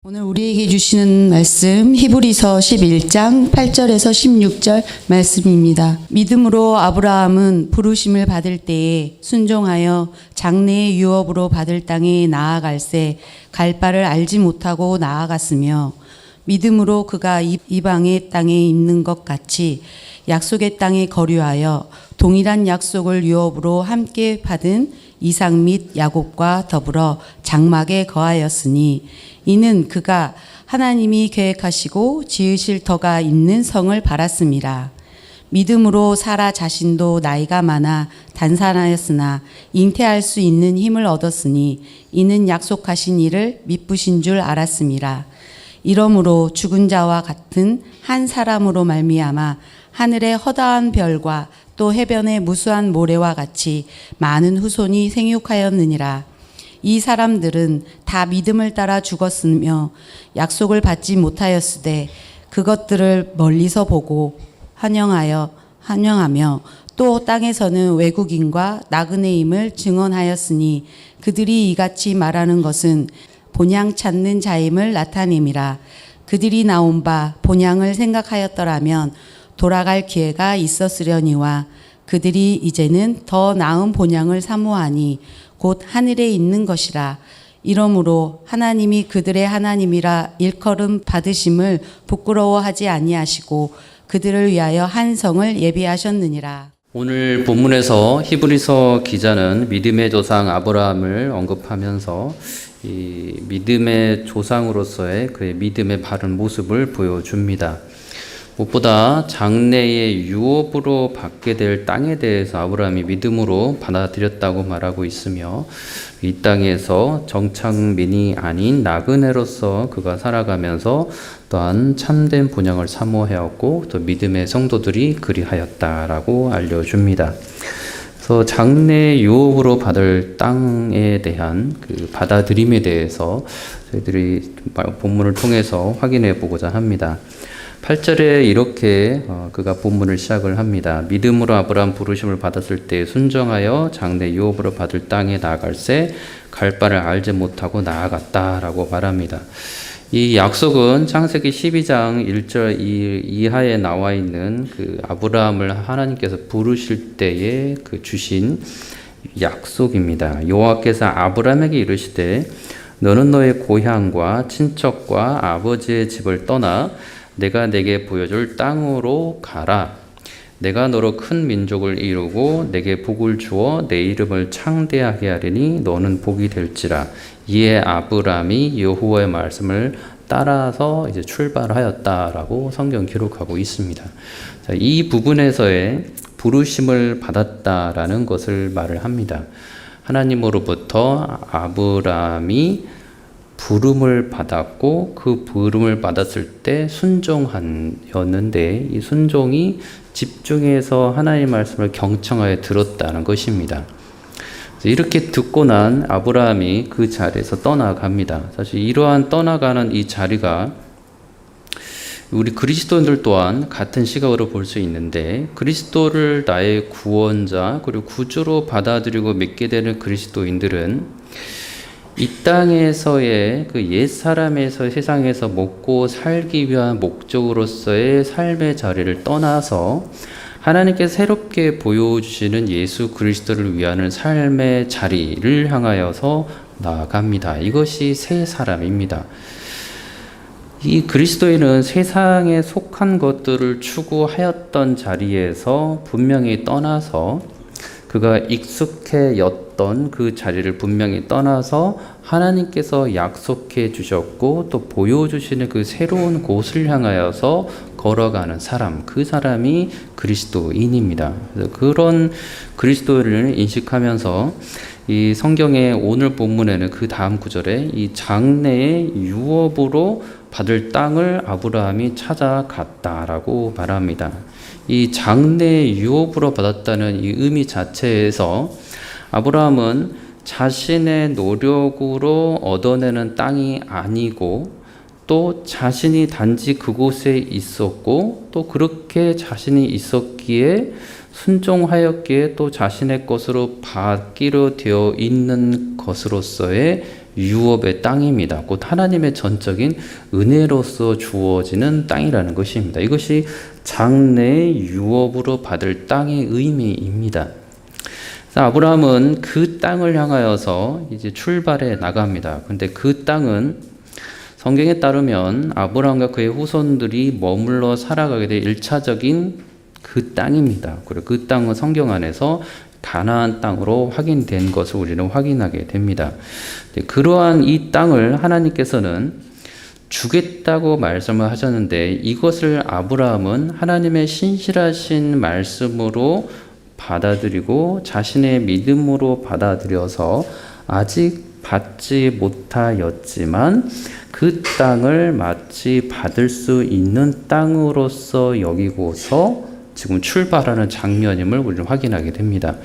오늘 우리에게 주시는 말씀 히브리서 11장 8절에서 16절 말씀입니다. 믿음으로 아브라함은 부르심을 받을 때에 순종하여 장래의 유업으로 받을 땅에 나아갈새 갈 바를 알지 못하고 나아갔으며 믿음으로 그가 이방의 땅에 있는 것 같이 약속의 땅에 거류하여 동일한 약속을 유업으로 함께 받은 이삭 및 야곱과 더불어 장막에 거하였으니 이는 그가 하나님이 계획하시고 지으실 터가 있는 성을 바랐습니다. 믿음으로 사라 자신도 나이가 많아 단산하였으나 잉태할 수 있는 힘을 얻었으니 이는 약속하신 이를 미쁘신 줄 알았습니다. 이러므로 죽은 자와 같은 한 사람으로 말미암아 하늘의 허다한 별과 또 해변의 무수한 모래와 같이 많은 후손이 생육하였느니라. 이 사람들은 다 믿음을 따라 죽었으며 약속을 받지 못하였으되 그것들을 멀리서 보고 환영하며 또 땅에서는 외국인과 나그네임을 증언하였으니 그들이 이같이 말하는 것은 본향 찾는 자임을 나타냄이라. 그들이 나온 바 본향을 생각하였더라면 돌아갈 기회가 있었으려니와 그들이 이제는 더 나은 본향을 사모하니 곧 하늘에 있는 것이라. 이러므로 하나님이 그들의 하나님이라 일컬음 받으심을 부끄러워하지 아니하시고 그들을 위하여 한 성을 예비하셨느니라. 오늘 본문에서 히브리서 기자는 믿음의 조상 아브라함을 언급하면서 이 믿음의 조상으로서의 그의 믿음의 바른 모습을 보여줍니다. 무엇보다 장래의 유업으로 받게 될 땅에 대해서 아브라함이 믿음으로 받아들였다고 말하고 있으며 이 땅에서 정착민이 아닌 나그네로서 그가 살아가면서 또한 참된 본향을 사모하였고 또 믿음의 성도들이 그리하였다라고 알려줍니다. 그래서 장래 유업으로 받을 땅에 대한 그 받아들임에 대해서 저희들이 본문을 통해서 확인해 보고자 합니다. 8절에 이렇게 그가 본문을 시작을 합니다. 믿음으로 아브라함 부르심을 받았을 때 순종하여 장래 유업으로 받을 땅에 나아갈새 갈 바를 알지 못하고 나아갔다라고 말합니다. 이 약속은 창세기 12장 1절 이하에 나와 있는 그 아브라함을 하나님께서 부르실 때에 그 주신 약속입니다. 여호와께서 아브라함에게 이르시되 너는 너의 고향과 친척과 아버지의 집을 떠나 내가 내게 보여줄 땅으로 가라. 내가 너로 큰 민족을 이루고 내게 복을 주어 내 이름을 창대하게 하리니 너는 복이 될지라. 이에 아브라함이 여호와의 말씀을 따라서 이제 출발하였다라고 성경 기록하고 있습니다. 자, 이 부분에서의 부르심을 받았다라는 것을 말을 합니다. 하나님으로부터 아브라함이 부름을 받았고 그 부름을 받았을 때 순종하였는데 이 순종이 집중해서 하나님의 말씀을 경청하여 들었다는 것입니다. 이렇게 듣고 난 아브라함이 그 자리에서 떠나갑니다. 사실 이러한 떠나가는 이 자리가 우리 그리스도인들 또한 같은 시각으로 볼 수 있는데 그리스도를 나의 구원자 그리고 구주로 받아들이고 믿게 되는 그리스도인들은 이 땅에서의 그 옛사람에서 세상에서 먹고 살기 위한 목적으로서의 삶의 자리를 떠나서 하나님께서 새롭게 보여주시는 예수 그리스도를 위한 삶의 자리를 향하여서 나아갑니다. 이것이 새 사람입니다. 이 그리스도인은 세상에 속한 것들을 추구하였던 자리에서 분명히 떠나서 그가 익숙해였던 그 자리를 분명히 떠나서 하나님께서 약속해 주셨고 또 보여주시는 그 새로운 곳을 향하여서 걸어가는 사람, 그 사람이 그리스도인입니다. 그래서 그런 그리스도를 인식하면서 이 성경의 오늘 본문에는 그 다음 구절에 이 장래의 유업으로 받을 땅을 아브라함이 찾아갔다라고 말합니다. 이 장래 유업으로 받았다는 이 의미 자체에서 아브라함은 자신의 노력으로 얻어내는 땅이 아니고 또 자신이 단지 그곳에 있었고 또 그렇게 자신이 있었기에 순종하였기에 또 자신의 것으로 받기로 되어 있는 것으로서의 유업의 땅입니다. 곧 하나님의 전적인 은혜로서 주어지는 땅이라는 것입니다. 이것이 장래의 유업으로 받을 땅의 의미입니다. 아브라함은 그 땅을 향하여서 이제 출발해 나갑니다. 근데 그 땅은 성경에 따르면 아브라함과 그의 후손들이 머물러 살아가게 될 1차적인 그 땅입니다. 그리고 그 땅은 성경 안에서 가나안 땅으로 확인된 것을 우리는 확인하게 됩니다. 그러한 이 땅을 하나님께서는 주겠다고 말씀을 하셨는데 이것을 아브라함은 하나님의 신실하신 말씀으로 받아들이고 자신의 믿음으로 받아들여서 아직 받지 못하였지만 그 땅을 마치 받을 수 있는 땅으로서 여기고서 지금 출발하는 장면임을 우리는 확인하게 됩니다.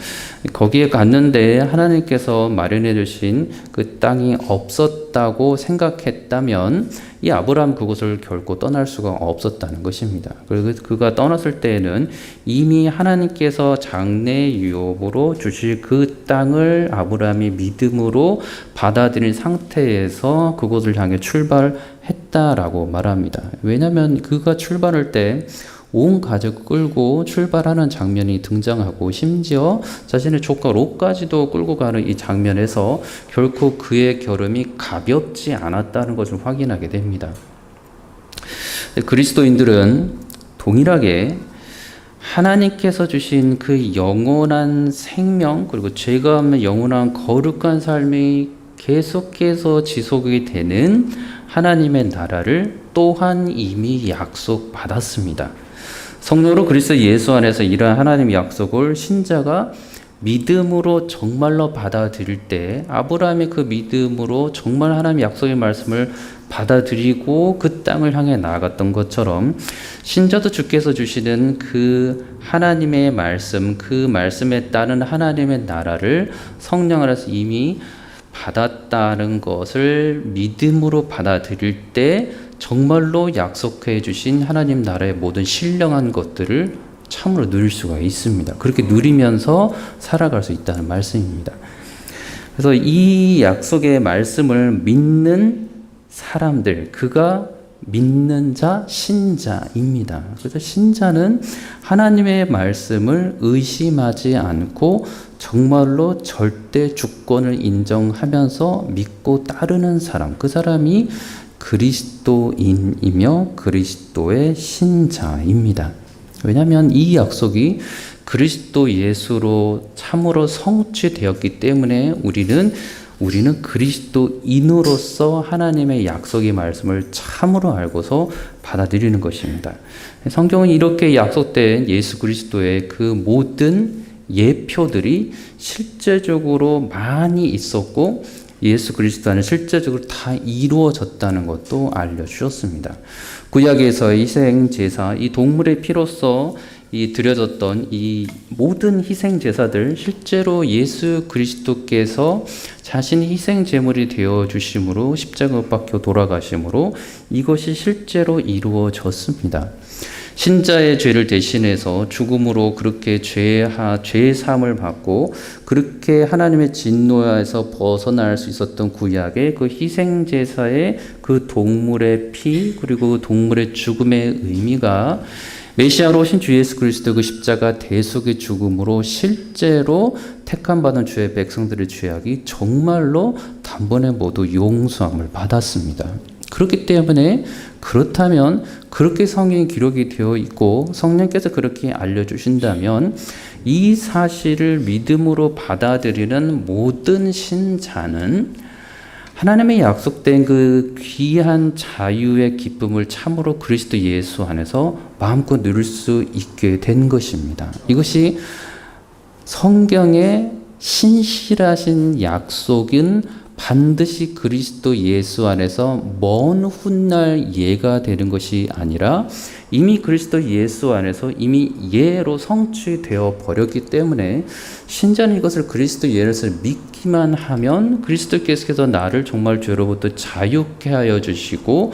거기에 갔는데 하나님께서 마련해 주신 그 땅이 없었다고 생각했다면 이 아브라함 그곳을 결코 떠날 수가 없었다는 것입니다. 그리고 그가 떠났을 때에는 이미 하나님께서 장래 유업으로 주실 그 땅을 아브라함이 믿음으로 받아들인 상태에서 그곳을 향해 출발했다라고 말합니다. 왜냐하면 그가 출발할 때 온 가족 끌고 출발하는 장면이 등장하고 심지어 자신의 조카 롯까지도 끌고 가는 이 장면에서 결코 그의 결함이 가볍지 않았다는 것을 확인하게 됩니다. 그리스도인들은 동일하게 하나님께서 주신 그 영원한 생명 그리고 죄가 없는 영원한 거룩한 삶이 계속해서 지속이 되는 하나님의 나라를 또한 이미 약속받았습니다. 성령으로 그리스도 예수 안에서 이러한 하나님의 약속을 신자가 믿음으로 정말로 받아들일 때 아브라함이 그 믿음으로 정말 하나님의 약속의 말씀을 받아들이고 그 땅을 향해 나아갔던 것처럼 신자도 주께서 주시는 그 하나님의 말씀, 그 말씀에 따른 하나님의 나라를 성령 안에서 이미 받았다는 것을 믿음으로 받아들일 때 정말로 약속해 주신 하나님 나라의 모든 신령한 것들을 참으로 누릴 수가 있습니다. 그렇게 누리면서 살아갈 수 있다는 말씀입니다. 그래서 이 약속의 말씀을 믿는 사람들, 그가 믿는 자, 신자입니다. 그래서 신자는 하나님의 말씀을 의심하지 않고 정말로 절대 주권을 인정하면서 믿고 따르는 사람, 그 사람이 그리스도인이며 그리스도의 신자입니다. 왜냐하면 이 약속이 그리스도 예수로 참으로 성취되었기 때문에 우리는 그리스도인으로서 하나님의 약속의 말씀을 참으로 알고서 받아들이는 것입니다. 성경은 이렇게 약속된 예수 그리스도의 그 모든 예표들이 실제적으로 많이 있었고 예수 그리스도 안에 실제적으로 다 이루어졌다는 것도 알려주셨습니다. 구약에서의 희생 제사, 이 동물의 피로써 드려졌던 이 모든 희생 제사들 실제로 예수 그리스도께서 자신이 희생 제물이 되어 주심으로 십자가 못 박혀 돌아가심으로 이것이 실제로 이루어졌습니다. 신자의 죄를 대신해서 죽음으로 그렇게 죄의 사함을 받고 그렇게 하나님의 진노에서 벗어날 수 있었던 구약의 그 희생 제사의 그 동물의 피 그리고 동물의 죽음의 의미가 메시아로 오신 주 예수 그리스도 그 십자가 대속의 죽음으로 실제로 택함받은 주의 백성들의 죄악이 정말로 단번에 모두 용서함을 받았습니다. 그렇기 때문에 그렇다면 그렇게 성경에 기록이 되어 있고 성령께서 그렇게 알려주신다면 이 사실을 믿음으로 받아들이는 모든 신자는 하나님의 약속된 그 귀한 자유의 기쁨을 참으로 그리스도 예수 안에서 마음껏 누릴 수 있게 된 것입니다. 이것이 성경의 신실하신 약속인 반드시 그리스도 예수 안에서 먼 훗날 예가 되는 것이 아니라 이미 그리스도 예수 안에서 이미 예로 성취되어 버렸기 때문에 신자는 이것을 그리스도 예를 믿기만 하면 그리스도께서 나를 정말 죄로부터 자유케 하여 주시고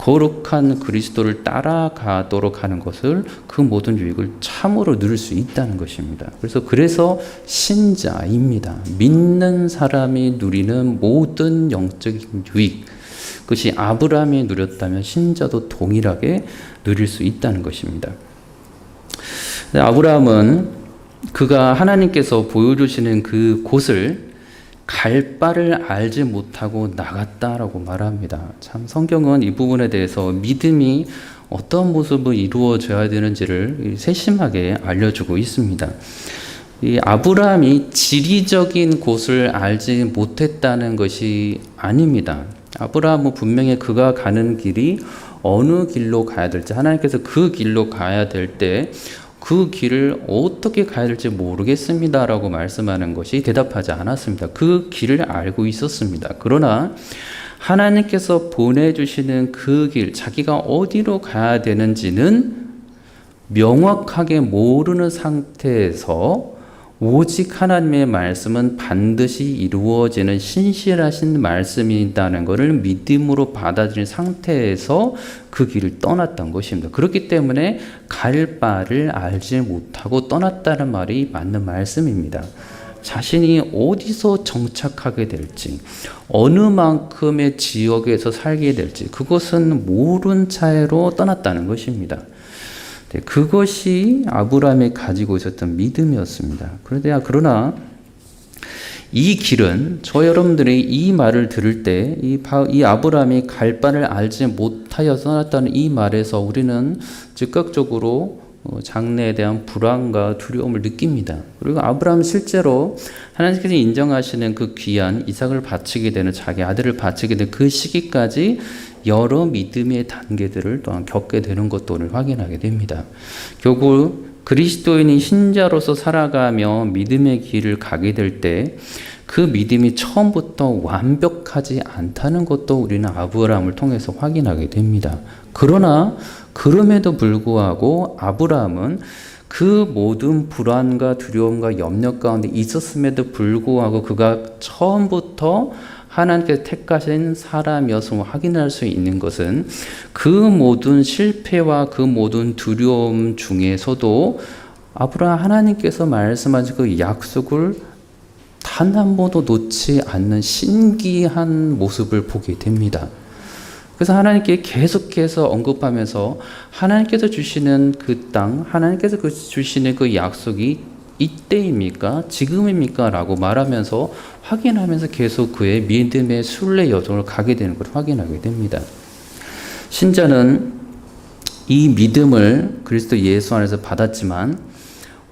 거룩한 그리스도를 따라가도록 하는 것을 그 모든 유익을 참으로 누릴 수 있다는 것입니다. 그래서 신자입니다. 믿는 사람이 누리는 모든 영적인 유익, 그것이 아브라함이 누렸다면 신자도 동일하게 누릴 수 있다는 것입니다. 아브라함은 그가 하나님께서 보여주시는 그 곳을 갈 바를 알지 못하고 나갔다라고 말합니다. 참 성경은 이 부분에 대해서 믿음이 어떤 모습으로 이루어져야 되는지를 세심하게 알려주고 있습니다. 이 아브라함이 지리적인 곳을 알지 못했다는 것이 아닙니다. 아브라함은 분명히 그가 가는 길이 어느 길로 가야 될지, 하나님께서 그 길로 가야 될 때 그 길을 어떻게 가야 될지 모르겠습니다 라고 말씀하는 것이 대답하지 않았습니다. 그 길을 알고 있었습니다. 그러나 하나님께서 보내주시는 그 길, 자기가 어디로 가야 되는지는 명확하게 모르는 상태에서 오직 하나님의 말씀은 반드시 이루어지는 신실하신 말씀이다는 것을 믿음으로 받아들인 상태에서 그 길을 떠났던 것입니다. 그렇기 때문에 갈 바를 알지 못하고 떠났다는 말이 맞는 말씀입니다. 자신이 어디서 정착하게 될지, 어느 만큼의 지역에서 살게 될지 그것은 모른 채로 떠났다는 것입니다. 네, 그것이 아브라함이 가지고 있었던 믿음이었습니다. 그러나 이 길은 여러분들이 이 말을 들을 때 이 아브라함이 갈 바를 알지 못하여 떠났다는 이 말에서 우리는 즉각적으로 장래에 대한 불안과 두려움을 느낍니다. 그리고 아브라함은 실제로 하나님께서 인정하시는 그 귀한 이삭을 바치게 되는, 자기 아들을 바치게 되는 그 시기까지 여러 믿음의 단계들을 또한 겪게 되는 것도 오늘 확인하게 됩니다. 결국 그리스도인이 신자로서 살아가며 믿음의 길을 가게 될 때 그 믿음이 처음부터 완벽하지 않다는 것도 우리는 아브라함을 통해서 확인하게 됩니다. 그러나 그럼에도 불구하고 아브라함은 그 모든 불안과 두려움과 염려 가운데 있었음에도 불구하고 그가 처음부터 하나님께서 택하신 사람이었음을 확인할 수 있는 것은 그 모든 실패와 그 모든 두려움 중에서도 아브라함 하나님께서 말씀하신 그 약속을 단 한 번도 놓지 않는 신기한 모습을 보게 됩니다. 그래서 하나님께 계속해서 언급하면서 하나님께서 주시는 그 땅, 하나님께서 주시는 그 약속이 이때입니까? 지금입니까? 라고 말하면서 확인하면서 계속 그의 믿음의 순례 여정을 가게 되는 걸 확인하게 됩니다. 신자는 이 믿음을 그리스도 예수 안에서 받았지만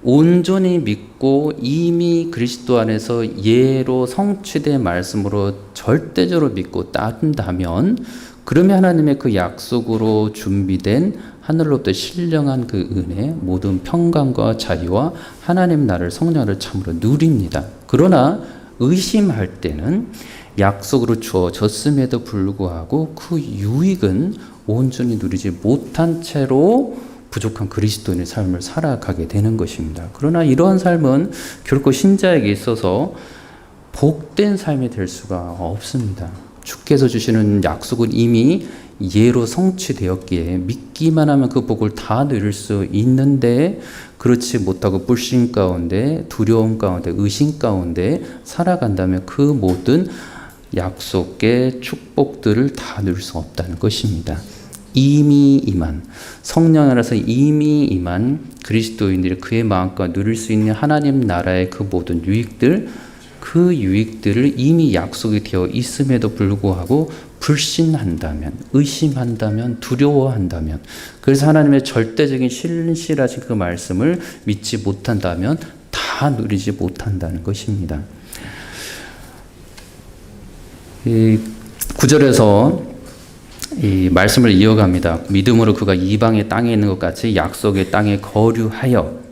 온전히 믿고 이미 그리스도 안에서 예로 성취된 말씀으로 절대적으로 믿고 따른다면, 그러면 하나님의 그 약속으로 준비된 하늘로부터 신령한 그 은혜, 모든 평강과 자유와 하나님 나라를, 성령을 참으로 누립니다. 그러나 의심할 때는 약속으로 주어졌음에도 불구하고 그 유익은 온전히 누리지 못한 채로 부족한 그리스도인의 삶을 살아가게 되는 것입니다. 그러나 이러한 삶은 결코 신자에게 있어서 복된 삶이 될 수가 없습니다. 주께서 주시는 약속은 이미 예로 성취되었기에 믿기만 하면 그 복을 다 누릴 수 있는데, 그렇지 못하고 불신 가운데, 두려움 가운데, 의심 가운데 살아간다면 그 모든 약속의 축복들을 다 누릴 수 없다는 것입니다. 이미 임한, 성령 안에서 이미 임한 그리스도인들이 그의 마음과 누릴 수 있는 하나님 나라의 그 모든 유익들, 그 유익들을 이미 약속이 되어 있음에도 불구하고 불신한다면, 의심한다면, 두려워한다면, 그래서 하나님의 절대적인 신실하신 그 말씀을 믿지 못한다면 다 누리지 못한다는 것입니다. 이 9절에서 이 말씀을 이어갑니다. 믿음으로 그가 이방의 땅에 있는 것 같이 약속의 땅에 거류하여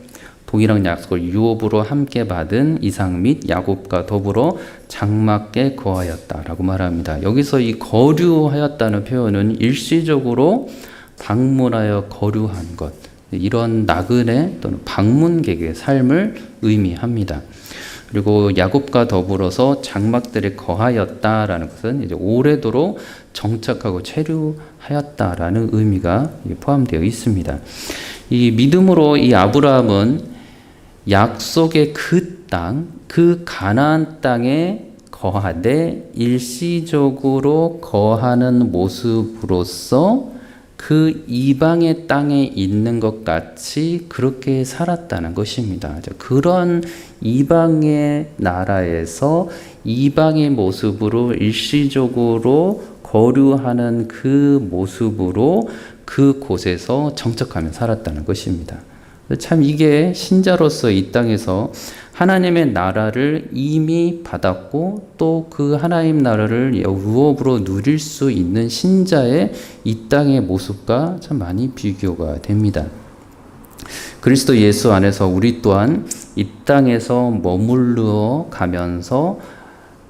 동일한 약속을 유업으로 함께 받은 이삭 및 야곱과 더불어 장막에 거하였다라고 말합니다. 여기서 이 거류하였다는 표현은 일시적으로 방문하여 거류한 것, 이런 나그네 또는 방문객의 삶을 의미합니다. 그리고 야곱과 더불어서 장막들에 거하였다라는 것은 이제 오래도록 정착하고 체류하였다라는 의미가 포함되어 있습니다. 이 믿음으로 이 아브라함은 약속의 그 땅, 그 가나안 땅에 거하되 일시적으로 거하는 모습으로서 그 이방의 땅에 있는 것 같이 그렇게 살았다는 것입니다. 그런 이방의 나라에서 이방의 모습으로 일시적으로 거류하는 그 모습으로 그 곳에서 정착하며 살았다는 것입니다. 참 이게 신자로서 이 땅에서 하나님의 나라를 이미 받았고 또 그 하나님 나라를 유업으로 누릴 수 있는 신자의 이 땅의 모습과 참 많이 비교가 됩니다. 그리스도 예수 안에서 우리 또한 이 땅에서 머물러 가면서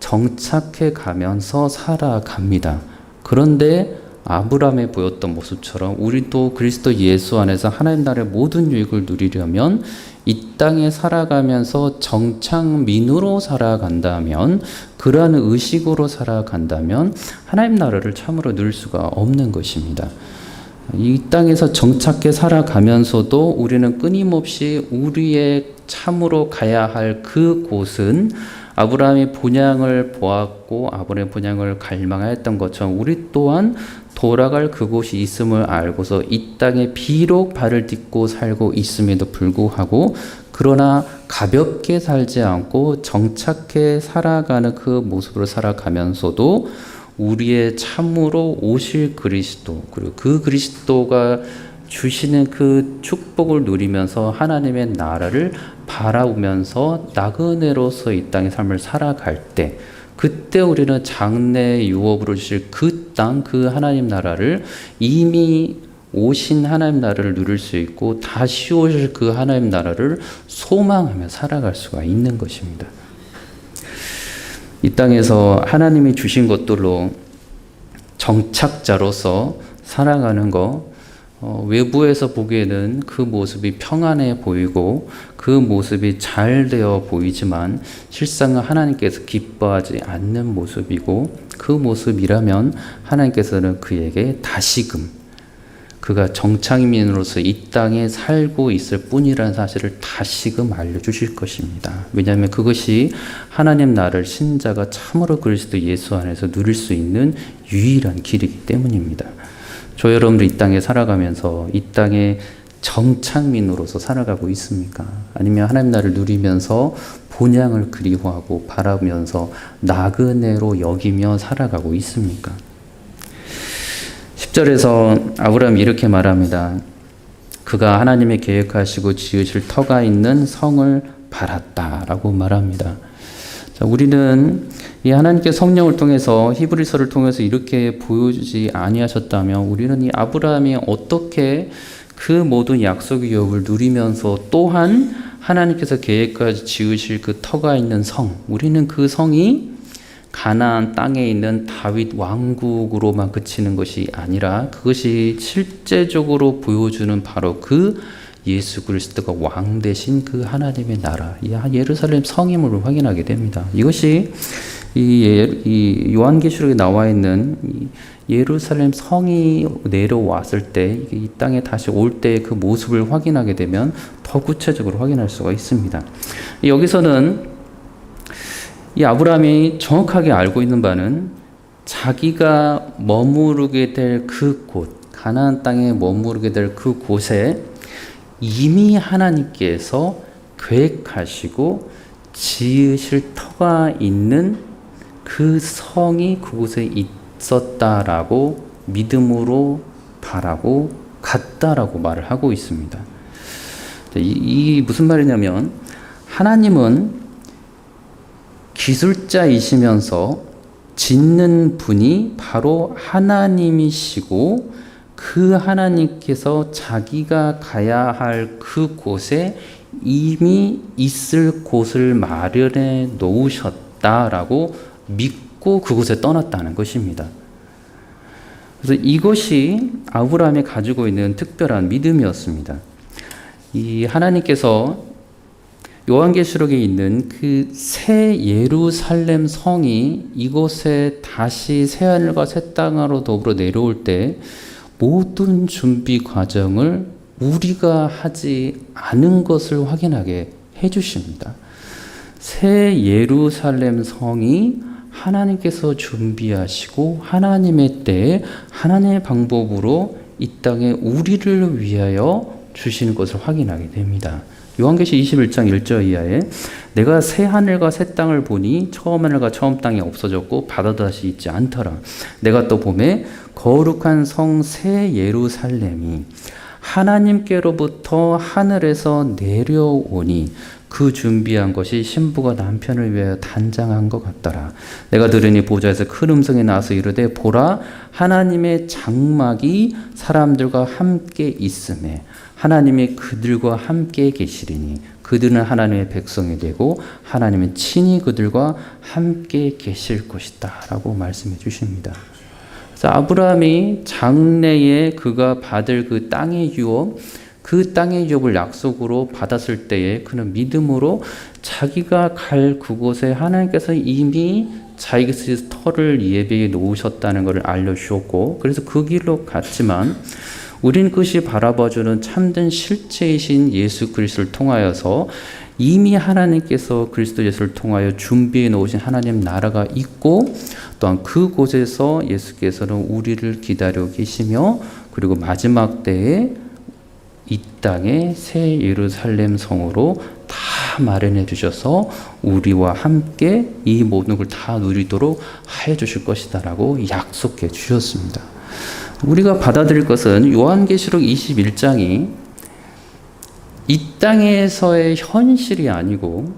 정착해 가면서 살아갑니다. 그런데 아브라함에 보였던 모습처럼 우리도 그리스도 예수 안에서 하나님 나라의 모든 유익을 누리려면 이 땅에 살아가면서 정착민으로 살아간다면, 그러한 의식으로 살아간다면 하나님 나라를 참으로 누릴 수가 없는 것입니다. 이 땅에서 정착해 살아가면서도 우리는 끊임없이 우리의 참으로 가야 할 그 곳은 아브라함의 본향을 보았고 아브라함의 본향을 갈망하였던 것처럼 우리 또한 돌아갈 그곳이 있음을 알고서 이 땅에 비록 발을 딛고 살고 있음에도 불구하고 그러나 가볍게 살지 않고 정착해 살아가는 그 모습으로 살아가면서도 우리의 참으로 오실 그리스도, 그리고 그 그리스도가 주시는 그 축복을 누리면서 하나님의 나라를 바라보면서 나그네로서 이 땅의 삶을 살아갈 때, 그때 우리는 장래 유업으로 주실 그 땅, 그 하나님 나라를 이미 오신 하나님 나라를 누릴 수 있고 다시 오실 그 하나님 나라를 소망하며 살아갈 수가 있는 것입니다. 이 땅에서 하나님이 주신 것들로 정착자로서 살아가는 것, 외부에서 보기에는 그 모습이 평안해 보이고 그 모습이 잘 되어 보이지만 실상은 하나님께서 기뻐하지 않는 모습이고, 그 모습이라면 하나님께서는 그에게 다시금 그가 정착민으로서 이 땅에 살고 있을 뿐이라는 사실을 다시금 알려주실 것입니다. 왜냐하면 그것이 하나님 나라를 신자가 참으로 그리스도 예수 안에서 누릴 수 있는 유일한 길이기 때문입니다. 저 여러분들 이 땅에 살아가면서 이 땅에 정착민으로서 살아가고 있습니까? 아니면 하나님 나라를 누리면서 본향을 그리워하고 바라면서 나그네로 여기며 살아가고 있습니까? 10절에서 아브라함이 이렇게 말합니다. 그가 하나님의 계획하시고 지으실 터가 있는 성을 바랐다라고 말합니다. 자, 우리는 이 하나님께 성령을 통해서 히브리서를 통해서 이렇게 보여주지 아니하셨다면 우리는 이 아브라함이 어떻게 그 모든 약속의 유업을 누리면서 또한 하나님께서 계획하시 지으실 그 터가 있는 성, 우리는 그 성이 가나안 땅에 있는 다윗 왕국으로만 그치는 것이 아니라 그것이 실제적으로 보여주는 바로 그 예수 그리스도가 왕 되신 그 하나님의 나라, 이 예루살렘 성임을 확인하게 됩니다. 이것이 이 요한계시록에 나와 있는 이 예루살렘 성이 내려왔을 때 이 땅에 다시 올 때 그 모습을 확인하게 되면 더 구체적으로 확인할 수가 있습니다. 여기서는 이 아브라함이 정확하게 알고 있는 바는 자기가 머무르게 될 그 곳, 가나안 땅에 머무르게 될 그 곳에 이미 하나님께서 계획하시고 지으실 터가 있는 그 성이 그곳에 있었다라고 믿음으로 바라고 갔다라고 말을 하고 있습니다. 이 무슨 말이냐면 하나님은 기술자이시면서 짓는 분이 바로 하나님이시고 그 하나님께서 자기가 가야 할 그 곳에 이미 있을 곳을 마련해 놓으셨다라고 믿고 그곳에 떠났다는 것입니다. 그래서 이것이 아브라함이 가지고 있는 특별한 믿음이었습니다. 이 하나님께서 요한계시록에 있는 그 새 예루살렘 성이 이곳에 다시 새 하늘과 새 땅으로 더불어 내려올 때 모든 준비 과정을 우리가 하지 않은 것을 확인하게 해주십니다. 새 예루살렘 성이 하나님께서 준비하시고 하나님의 때에 하나님의 방법으로 이 땅에 우리를 위하여 주시는 것을 확인하게 됩니다. 요한계시 21장 1절 이하에 내가 새 하늘과 새 땅을 보니 처음 하늘과 처음 땅이 없어졌고 바다도 다시 있지 않더라. 내가 또 보매 거룩한 성 새 예루살렘이 하나님께로부터 하늘에서 내려오니 그 준비한 것이 신부가 남편을 위하여 단장한 것 같더라. 내가 들으니 보좌에서 큰 음성이 나서 이르되 보라 하나님의 장막이 사람들과 함께 있음에 하나님이 그들과 함께 계시리니 그들은 하나님의 백성이 되고 하나님은 친히 그들과 함께 계실 것이다 라고 말씀해 주십니다. 그래서 아브라함이 장래에 그가 받을 그 땅의 유업, 그 땅의 유업을 약속으로 받았을 때에 그는 믿음으로 자기가 갈 그곳에 하나님께서 이미 자기의 터를 예비해 놓으셨다는 것을 알려주었고 그래서 그 길로 갔지만 우린 그것이 바라봐주는 참된 실체이신 예수 그리스도를 통하여서 이미 하나님께서 그리스도 예수를 통하여 준비해 놓으신 하나님 나라가 있고 또한 그곳에서 예수께서는 우리를 기다려 계시며 그리고 마지막 때에 이 땅에 새 예루살렘 성으로 다 마련해 주셔서 우리와 함께 이 모든 걸 다 누리도록 하여 주실 것이다라고 약속해 주셨습니다. 우리가 받아들일 것은 요한계시록 21장이 이 땅에서의 현실이 아니고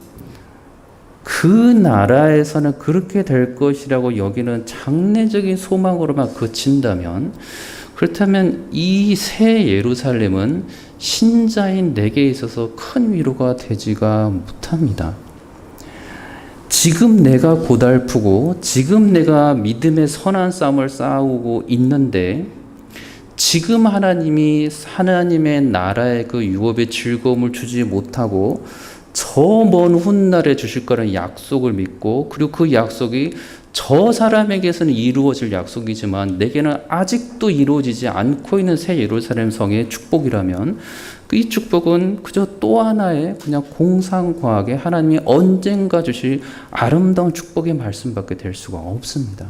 그 나라에서는 그렇게 될 것이라고 여기는 장래적인 소망으로만 그친다면 그렇다면 이 새 예루살렘은 신자인 내게 있어서 큰 위로가 되지가 못합니다. 지금 내가 고달프고 지금 내가 믿음의 선한 싸움을 싸우고 있는데 지금 하나님이 하나님의 나라의 그 유업의 즐거움을 주지 못하고 저 먼 훗날에 주실 거라는 약속을 믿고 그리고 그 약속이 저 사람에게서는 이루어질 약속이지만 내게는 아직도 이루어지지 않고 있는 새 예루살렘 성의 축복이라면 이 축복은 그저 또 하나의 그냥 공상과학의 하나님이 언젠가 주실 아름다운 축복의 말씀밖에 될 수가 없습니다.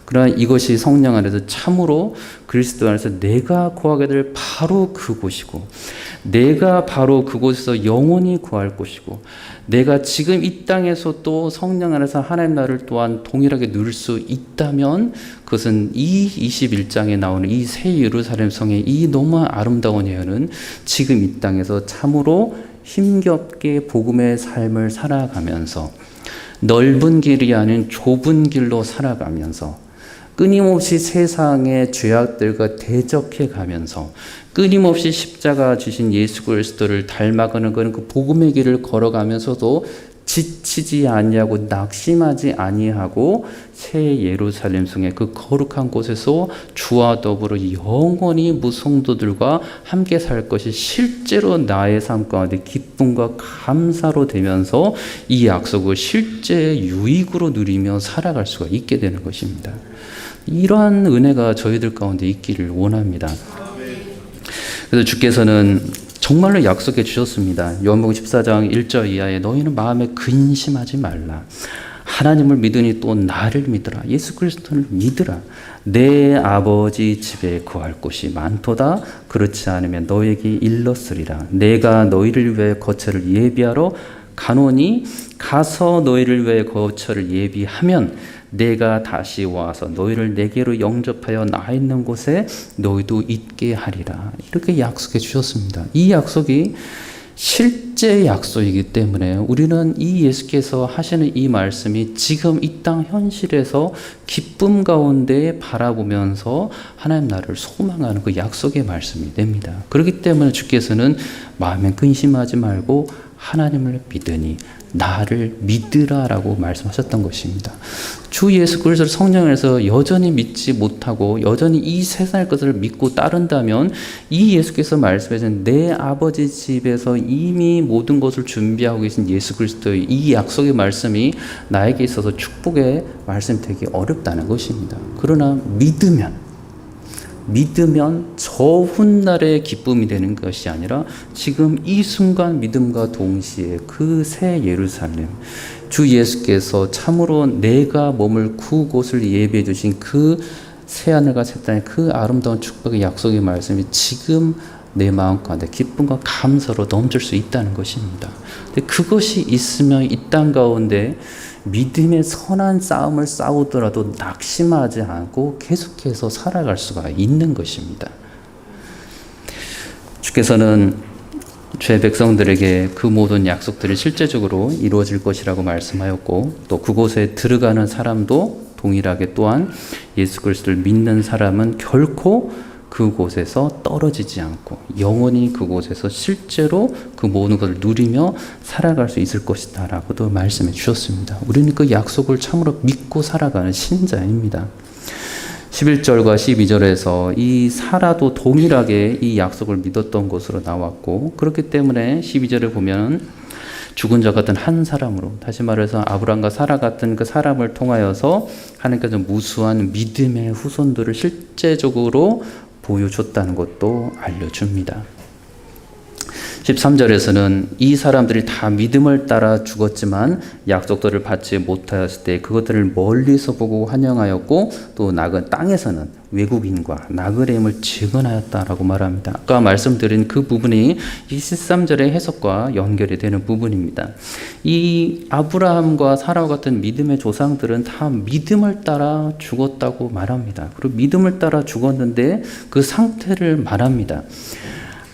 그러나 이것이 성령 안에서 참으로 그리스도 안에서 내가 구하게 될 바로 그곳이고 내가 바로 그곳에서 영원히 구할 곳이고 내가 지금 이 땅에서 또 성령 안에서 하나님 나라를 또한 동일하게 누릴 수 있다면 그것은 이 21장에 나오는 이 새 예루살렘 성의 이 너무 아름다운 예언은 지금 이 땅에서 참으로 힘겹게 복음의 삶을 살아가면서 넓은 길이 아닌 좁은 길로 살아가면서 끊임없이 세상의 죄악들과 대적해 가면서 끊임없이 십자가 주신 예수 그리스도를 닮아가는 그 복음의 길을 걸어가면서도 지치지 아니하고 낙심하지 아니하고 새 예루살렘 성의 그 거룩한 곳에서 주와 더불어 영원히 무성도들과 함께 살 것이 실제로 나의 삶 가운데 기쁨과 감사로 되면서 이 약속을 실제 유익으로 누리며 살아갈 수가 있게 되는 것입니다. 이러한 은혜가 저희들 가운데 있기를 원합니다. 그래서 주께서는 정말로 약속해 주셨습니다. 요한복음 14장 1절 이하에 너희는 마음에 근심하지 말라. 하나님을 믿으니 또 나를 믿으라. 예수 그리스도를 믿으라. 내 아버지 집에 거할 곳이 많도다. 그렇지 않으면 너에게 일렀으리라. 내가 너희를 위해 거처를 예비하러 가노니 가서 너희를 위해 거처를 예비하면 내가 다시 와서 너희를 내게로 영접하여 나 있는 곳에 너희도 있게 하리라. 이렇게 약속해 주셨습니다. 이 약속이 실제 약속이기 때문에 우리는 이 예수께서 하시는 이 말씀이 지금 이 땅 현실에서 기쁨 가운데 바라보면서 하나님 나라를 소망하는 그 약속의 말씀이 됩니다. 그렇기 때문에 주께서는 마음에 근심하지 말고 하나님을 믿으니 나를 믿으라라고 말씀하셨던 것입니다. 주 예수 그리스도를 성령에서 여전히 믿지 못하고 여전히 이 세상의 것을 믿고 따른다면 이 예수께서 말씀하신 내 아버지 집에서 이미 모든 것을 준비하고 계신 예수 그리스도의 이 약속의 말씀이 나에게 있어서 축복의 말씀이 되기 어렵다는 것입니다. 그러나 믿으면 저 훗날의 기쁨이 되는 것이 아니라 지금 이 순간 믿음과 동시에 그 새 예루살렘, 주 예수께서 참으로 내가 머물 곳을 예비해 주신 그 새하늘과 새 땅의 그 아름다운 축복의 약속의 말씀이 지금 내 마음 가운데 기쁨과 감사로 넘칠 수 있다는 것입니다. 근데 그것이 있으면 이 땅 가운데 믿음의 선한 싸움을 싸우더라도 낙심하지 않고 계속해서 살아갈 수가 있는 것입니다. 주께서는 죄 백성들에게 그 모든 약속들이 실제적으로 이루어질 것이라고 말씀하였고 또 그곳에 들어가는 사람도 동일하게 또한 예수 그리스도를 믿는 사람은 결코 그곳에서 떨어지지 않고 영원히 그곳에서 실제로 그 모든 것을 누리며 살아갈 수 있을 것이다 라고도 말씀해 주셨습니다. 우리는 그 약속을 참으로 믿고 살아가는 신자입니다. 11절과 12절에서 이 사라도 동일하게 이 약속을 믿었던 것으로 나왔고 그렇기 때문에 12절을 보면 죽은 자 같은 한 사람으로 다시 말해서 아브라함과 사라 같은 그 사람을 통하여서 하나님께서 무수한 믿음의 후손들을 실제적으로 보여줬다는 것도 알려줍니다. 13절에서는 이 사람들이 다 믿음을 따라 죽었지만 약속들을 받지 못하였을 때 그것들을 멀리서 보고 환영하였고 또 나그 땅에서는 외국인과 나그네임을 증언하였다라고 말합니다. 아까 말씀드린 그 부분이 이 13절의 해석과 연결이 되는 부분입니다. 이 아브라함과 사라 같은 믿음의 조상들은 다 믿음을 따라 죽었다고 말합니다. 그리고 믿음을 따라 죽었는데 그 상태를 말합니다.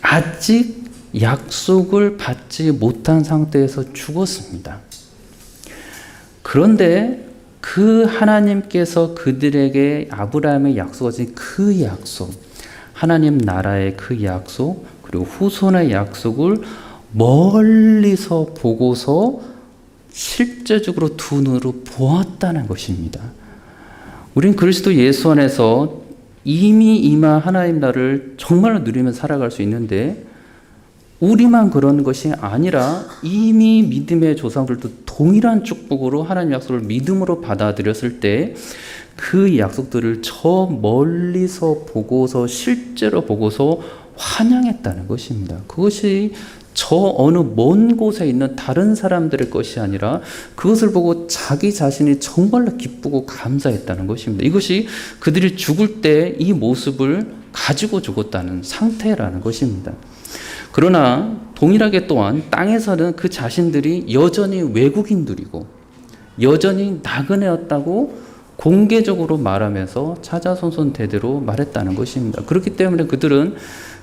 아직 약속을 받지 못한 상태에서 죽었습니다. 그런데 그 하나님께서 그들에게 아브라함의 약속하신 그 약속, 하나님 나라의 그 약속, 그리고 후손의 약속을 멀리서 보고서 실제적으로 두 눈으로 보았다는 것입니다. 우린 그리스도 예수 안에서 이미 임한 하나님 나라를 정말로 누리며 살아갈 수 있는데 우리만 그런 것이 아니라 이미 믿음의 조상들도 동일한 축복으로 하나님 약속을 믿음으로 받아들였을 때 그 약속들을 저 멀리서 보고서 실제로 보고서 환영했다는 것입니다. 그것이 저 어느 먼 곳에 있는 다른 사람들의 것이 아니라 그것을 보고 자기 자신이 정말로 기쁘고 감사했다는 것입니다. 이것이 그들이 죽을 때 이 모습을 가지고 죽었다는 상태라는 것입니다. 그러나 동일하게 또한 땅에서는 그 자신들이 여전히 외국인들이고 여전히 나그네였다고 공개적으로 말하면서 차자손손 대대로 말했다는 것입니다. 그렇기 때문에 그들은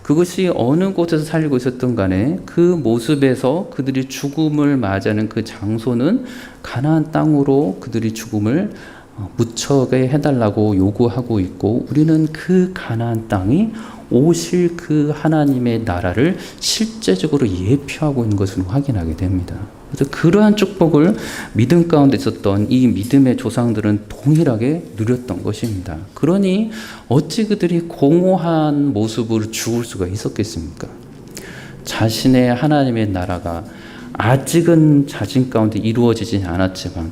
그것이 어느 곳에서 살고 있었던 간에 그 모습에서 그들이 죽음을 맞이하는 그 장소는 가나안 땅으로 그들이 죽음을 무척에 해달라고 요구하고 있고 우리는 그 가나안 땅이 오실 그 하나님의 나라를 실제적으로 예표하고 있는 것을 확인하게 됩니다. 그래서 그러한 축복을 믿음 가운데 있었던 이 믿음의 조상들은 동일하게 누렸던 것입니다. 그러니 어찌 그들이 공허한 모습으로 죽을 수가 있었겠습니까? 자신의 하나님의 나라가 아직은 자신 가운데 이루어지지 않았지만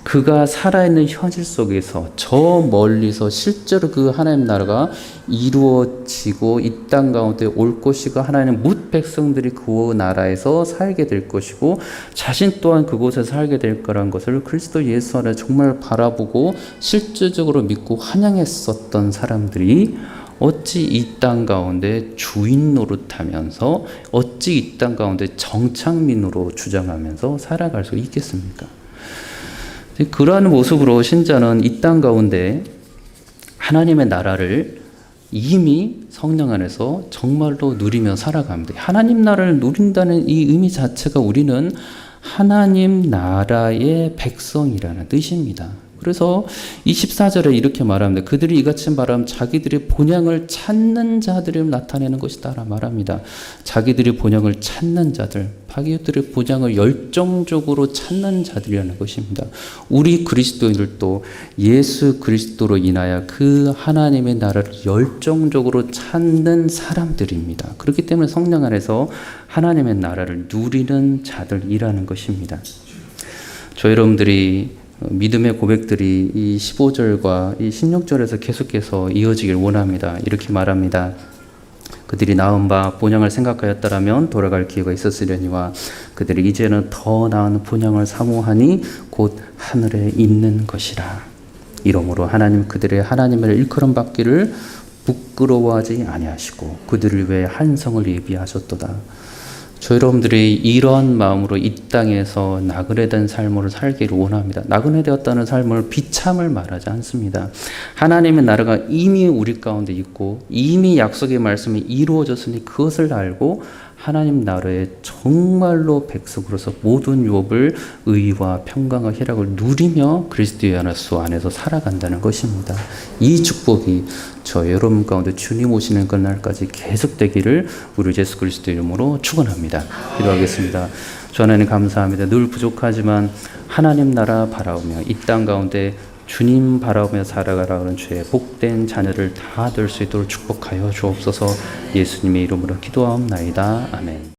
그가 살아있는 현실 속에서 저 멀리서 실제로 그 하나님 나라가 이루어지고 이 땅 가운데 올 것이고 하나님 뭇 백성들이 그 나라에서 살게 될 것이고 자신 또한 그곳에서 살게 될 거라는 것을 그리스도 예수 안에 정말 바라보고 실제적으로 믿고 환영했었던 사람들이 어찌 이 땅 가운데 주인 노릇하면서 어찌 이 땅 가운데 정착민으로 주장하면서 살아갈 수 있겠습니까? 그러한 모습으로 신자는 이 땅 가운데 하나님의 나라를 이미 성령 안에서 정말로 누리며 살아갑니다. 하나님 나라를 누린다는 이 의미 자체가 우리는 하나님 나라의 백성이라는 뜻입니다. 그래서 24절에 이렇게 말합니다. 그들이 이같이 말하면 자기들의 본향을 찾는 자들을 나타내는 것이다 라 말합니다. 자기들의 본향을 찾는 자들, 자기들의 본향을 열정적으로 찾는 자들이라는 것입니다. 우리 그리스도인들도 예수 그리스도로 인하여 그 하나님의 나라를 열정적으로 찾는 사람들입니다. 그렇기 때문에 성령 안에서 하나님의 나라를 누리는 자들이라는 것입니다. 저 여러분들이 믿음의 고백들이 이 15절과 이 16절에서 계속해서 이어지길 원합니다. 이렇게 말합니다. 그들이 나은 바 본향을 생각하였더라면 돌아갈 기회가 있었으려니와 그들이 이제는 더 나은 본향을 사모하니 곧 하늘에 있는 것이라. 이러므로 하나님 그들의 하나님을 일컬음 받기를 부끄러워하지 아니하시고 그들을 위해 한성을 예비하셨도다. 저 여러분들이 이러한 마음으로 이 땅에서 나그네된 삶을 살기를 원합니다. 나그네되었다는 삶을 비참을 말하지 않습니다. 하나님의 나라가 이미 우리 가운데 있고 이미 약속의 말씀이 이루어졌으니 그것을 알고 하나님 나라의 정말로 백성으로서 모든 유업을 의와 평강과 희락을 누리며 그리스도의 안에서 살아간다는 것입니다. 이 축복이 저 여러분 가운데 주님 오시는 그날까지 계속되기를 우리 예수 그리스도 이름으로 축원합니다. 기도하겠습니다. 주 하나님 감사합니다. 늘 부족하지만 하나님 나라 바라오며 이 땅 가운데 주님 바라보며 살아가라는 주의 복된 자녀를 다 될 수 있도록 축복하여 주옵소서. 예수님의 이름으로 기도하옵나이다. 아멘.